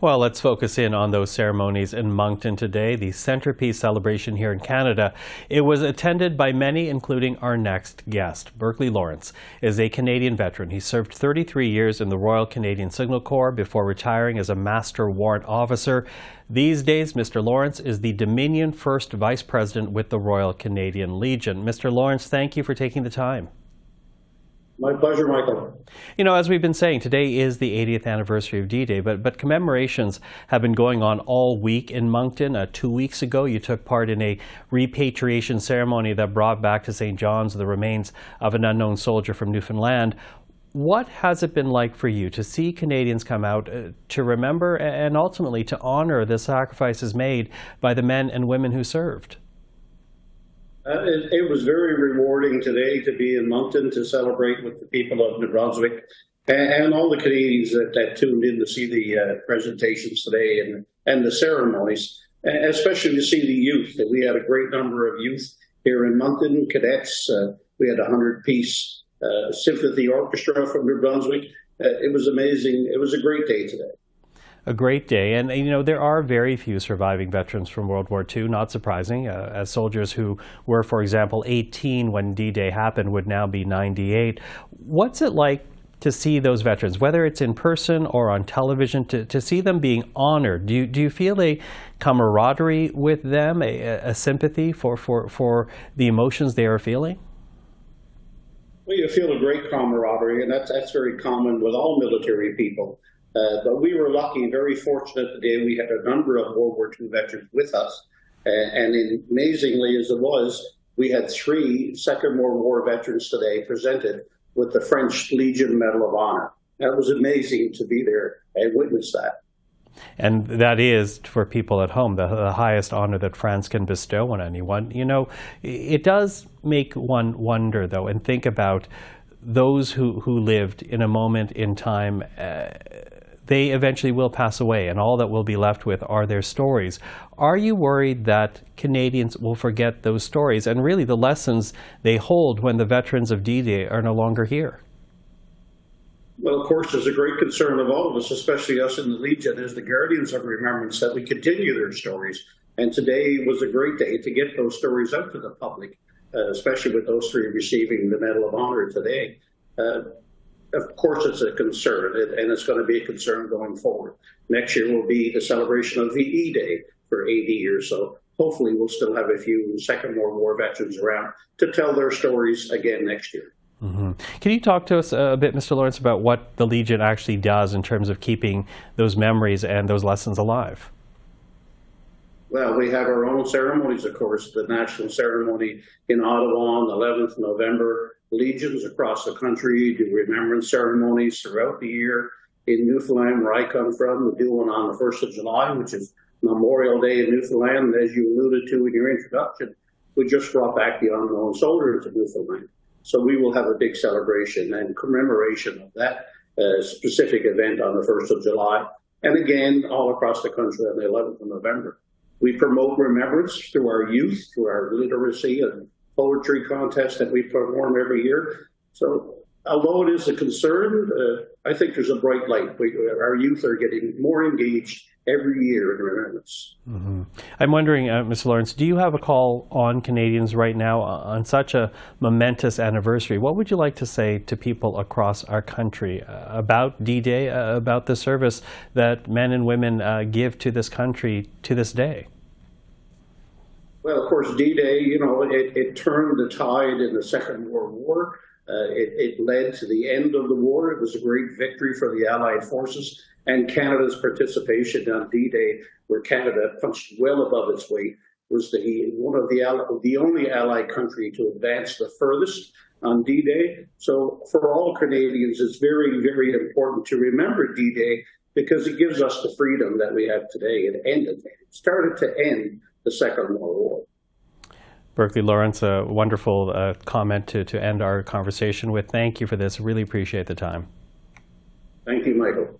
Well, let's focus in on those ceremonies in Moncton today, the centerpiece celebration here in Canada. It was attended by many, including our next guest. Berkley Lawrence is a Canadian veteran. He served 33 years in the Royal Canadian Signals Corp before retiring as a Master Warrant Officer. These days, Mr. Lawrence is the Dominion First Vice President with the Royal Canadian Legion. Mr. Lawrence, thank you for taking the time. My pleasure, Michael. You know, as we've been saying, today is the 80th anniversary of D-Day, but commemorations have been going on all week in Moncton. 2 weeks ago, you took part in a repatriation ceremony that brought back to St. John's the remains of an unknown soldier from Newfoundland. What has it been like for you to see Canadians come out to remember and ultimately to honor the sacrifices made by the men and women who served? It was very rewarding today to be in Moncton to celebrate with the people of New Brunswick and all the Canadians that tuned in to see the presentations today and the ceremonies, especially to see the youth. We had a great number of youth here in Moncton, cadets. We had a 100-piece symphony orchestra from New Brunswick. It was amazing. It was a great day today. A great day. And, you know, there are very few surviving veterans from World War II, not surprising, as soldiers who were, for example, 18 when D-Day happened would now be 98. What's it like to see those veterans, whether it's in person or on television, to see them being honored? Do you feel a camaraderie with them, a sympathy for the emotions they are feeling? Well, you feel a great camaraderie, and that's very common with all military people. But we were lucky, very fortunate today. We had a number of World War II veterans with us. And amazingly as it was, we had 3 Second World War veterans today presented with the French Legion Medal of Honor. That was amazing to be there and witness that. And that is, for people at home, the highest honor that France can bestow on anyone. You know, it does make one wonder, though, and think about those who lived in a moment in time. They eventually will pass away, and all that we'll be left with are their stories. Are you worried that Canadians will forget those stories and really the lessons they hold when the veterans of D-Day are no longer here? Well, of course, there's a great concern of all of us, especially us in the Legion, as the guardians of remembrance, that we continue their stories. And today was a great day to get those stories out to the public, especially with those 3 receiving the Medal of Honor today. Of course, it's a concern, and it's going to be a concern going forward. Next year will be the celebration of VE Day for 80 years, so hopefully we'll still have a few Second World War veterans around to tell their stories again next year. Mm-hmm. Can you talk to us a bit, Mr. Lawrence, about what the Legion actually does in terms of keeping those memories and those lessons alive? Well, we have our own ceremonies, of course. The national ceremony in Ottawa on the 11th of November. Legions across the country do remembrance ceremonies throughout the year. In Newfoundland, where I come from, we do one on the 1st of July, which is Memorial Day in Newfoundland. And as you alluded to in your introduction, we just brought back the unknown soldier to Newfoundland. So we will have a big celebration and commemoration of that specific event on the 1st of July. And again, all across the country on the 11th of November. We promote remembrance through our youth, through our literacy and poetry contest that we perform every year. So although it is a concern, I think there's a bright light. Our youth are getting more engaged every year in remembrance. Mm-hmm. I'm wondering, Mr. Lawrence, do you have a call on Canadians right now on such a momentous anniversary? What would you like to say to people across our country about D-Day, about the service that men and women give to this country to this day? Well, of course, D-Day, you know, it turned the tide in the Second World War. It led to the end of the war. It was a great victory for the Allied forces, and Canada's participation on D-Day, where Canada punched well above its weight, was the only Allied country to advance the furthest on D-Day. So for all Canadians, it's very, very important to remember D-Day because it gives us the freedom that we have today. It started to end the Second World War. Berkley Lawrence, a wonderful comment to end our conversation with. Thank you for this. Really appreciate the time. Thank you, Michael.